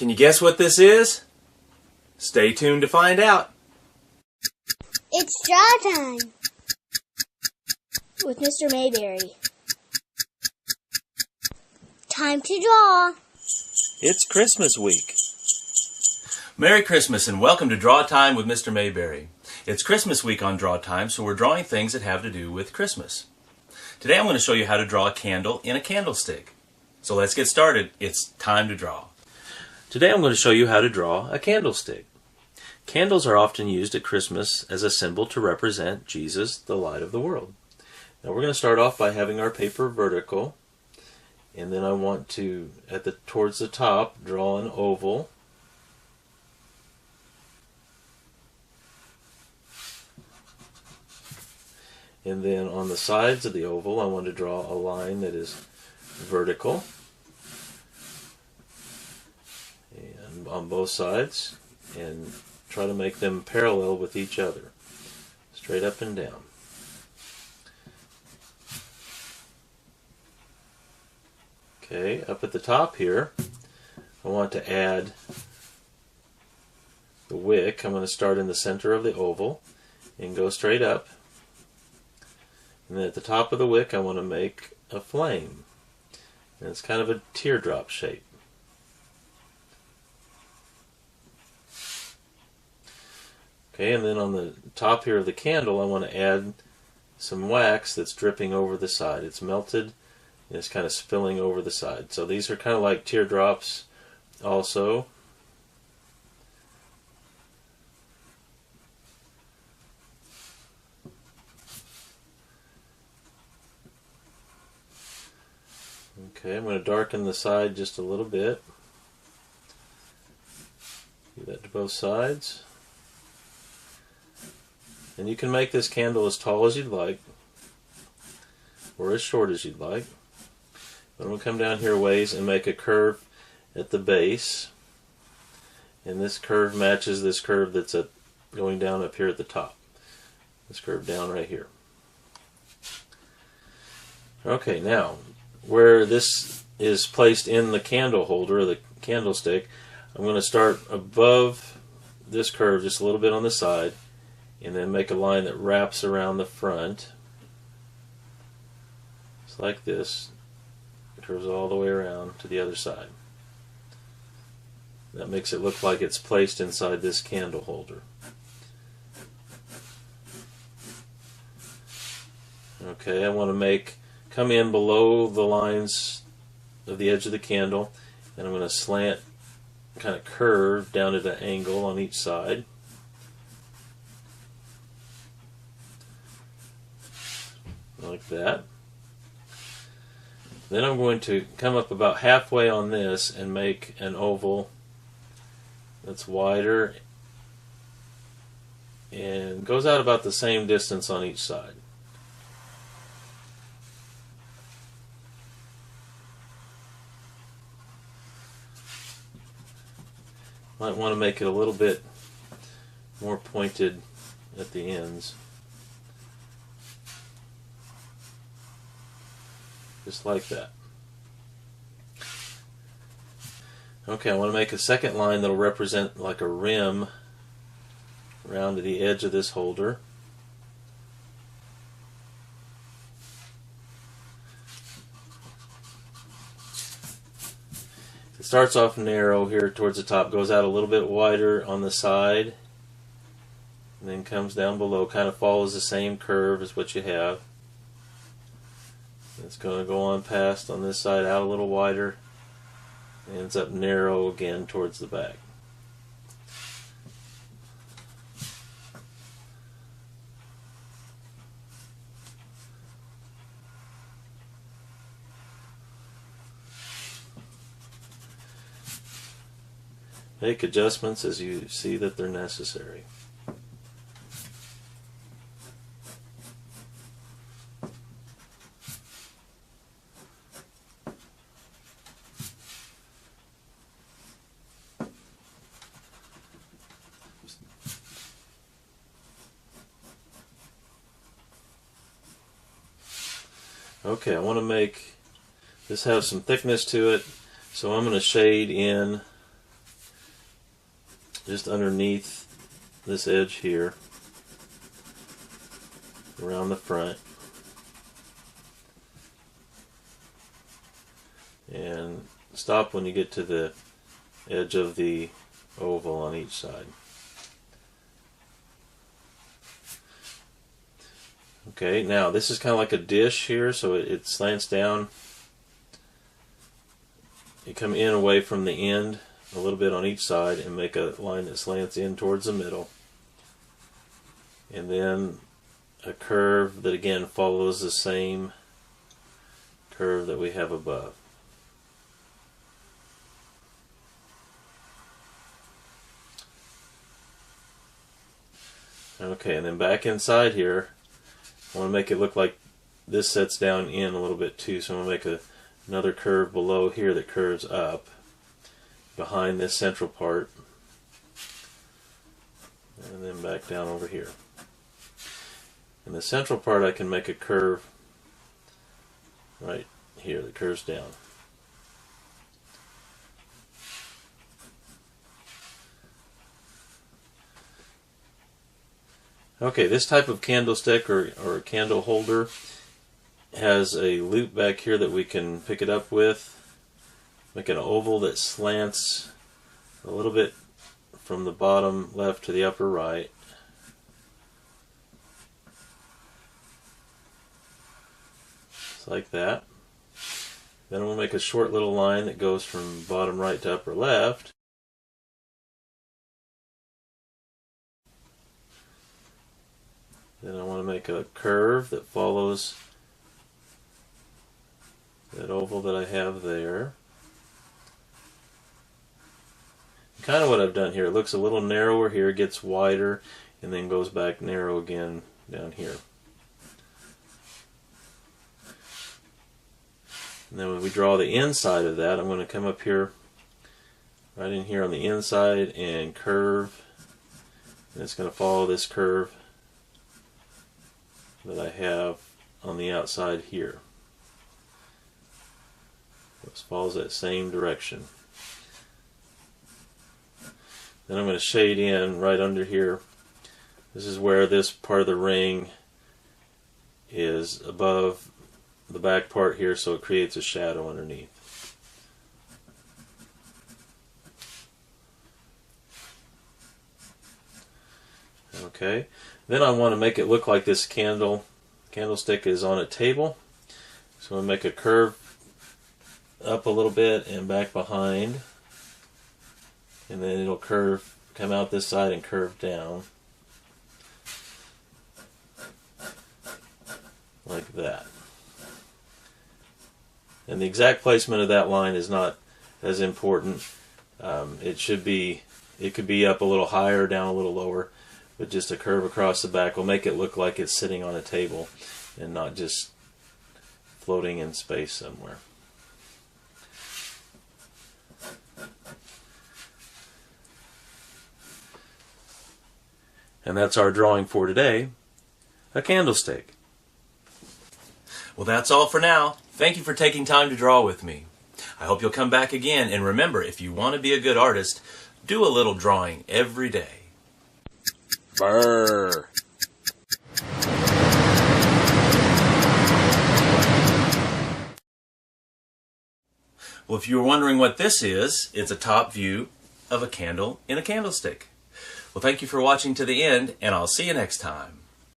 Can you guess what this is? Stay tuned to find out. It's draw time with Mr. Mayberry. Time to draw. It's Christmas week. Merry Christmas and welcome to Draw Time with Mr. Mayberry. It's Christmas week on Draw Time, so we're drawing things that have to do with Christmas. Today I'm going to show you how to draw a candle in a candlestick. So let's get started. It's time to draw. Today I'm going to show you how to draw a candlestick. Candles are often used at Christmas as a symbol to represent Jesus, the light of the world. Now we're going to start off by having our paper vertical, and then I want to, towards the top, draw an oval. And then on the sides of the oval, I want to draw a line that is vertical. And on both sides, and try to make them parallel with each other, straight up and down. Okay, up at the top here, I want to add the wick. I'm going to start in the center of the oval and go straight up. And then at the top of the wick I want to make a flame. And it's kind of a teardrop shape. Okay, and then on the top here of the candle I want to add some wax that's dripping over the side. It's melted and it's kind of spilling over the side. So these are kind of like teardrops also. Okay, I'm going to darken the side just a little bit. Do that to both sides. And you can make this candle as tall as you'd like, or as short as you'd like. But I'm going to come down here a ways and make a curve at the base. And this curve matches this curve that's going down up here at the top. This curve down right here. Okay, now, where this is placed in the candle holder, or the candlestick, I'm going to start above this curve just a little bit on the side, and then make a line that wraps around the front. It's like this. It curves all the way around to the other side. That makes it look like it's placed inside this candle holder. Okay, I want to come in below the lines of the edge of the candle, and I'm going to slant, kind of curve down at an angle on each side. Like that. Then I'm going to come up about halfway on this and make an oval that's wider and goes out about the same distance on each side. Might want to make it a little bit more pointed at the ends. Just like that. Okay, I want to make a second line that will represent like a rim around to the edge of this holder. It starts off narrow here towards the top, goes out a little bit wider on the side, and then comes down below, kind of follows the same curve as what you have. It's going to go on past on this side, out a little wider, and ends up narrow again towards the back. Make adjustments as you see that they're necessary. Okay, I want to make this have some thickness to it, so I'm going to shade in just underneath this edge here, around the front, and stop when you get to the edge of the oval on each side. Okay, now this is kind of like a dish here, so it slants down. You come in away from the end a little bit on each side and make a line that slants in towards the middle. And then a curve that again follows the same curve that we have above. Okay, and then back inside here, I want to make it look like this sets down in a little bit too, so I'm going to make another curve below here that curves up behind this central part, and then back down over here. In the central part I can make a curve right here that curves down. Okay, this type of candlestick or candle holder has a loop back here that we can pick it up with. Make an oval that slants a little bit from the bottom left to the upper right. Just like that. Then we'll make a short little line that goes from bottom right to upper left. Then I want to make a curve that follows that oval that I have there. Kind of what I've done here. It looks a little narrower here, gets wider, and then goes back narrow again down here. And then when we draw the inside of that, I'm going to come up here, right in here on the inside, and curve. And it's going to follow this curve that I have on the outside here. It follows that same direction. Then I'm going to shade in right under here. This is where this part of the ring is above the back part here, so it creates a shadow underneath. Okay, then I want to make it look like this candlestick is on a table. So I'm going to make a curve up a little bit and back behind, and then it'll curve, come out this side and curve down like that. And the exact placement of that line is not as important. It could be up a little higher, down a little lower, but just a curve across the back will make it look like it's sitting on a table and not just floating in space somewhere. And that's our drawing for today, a candlestick. Well, that's all for now. Thank you for taking time to draw with me. I hope you'll come back again, and remember, if you want to be a good artist, do a little drawing every day. Brr. Well, if you were wondering what this is, it's a top view of a candle in a candlestick. Well, thank you for watching to the end, and I'll see you next time.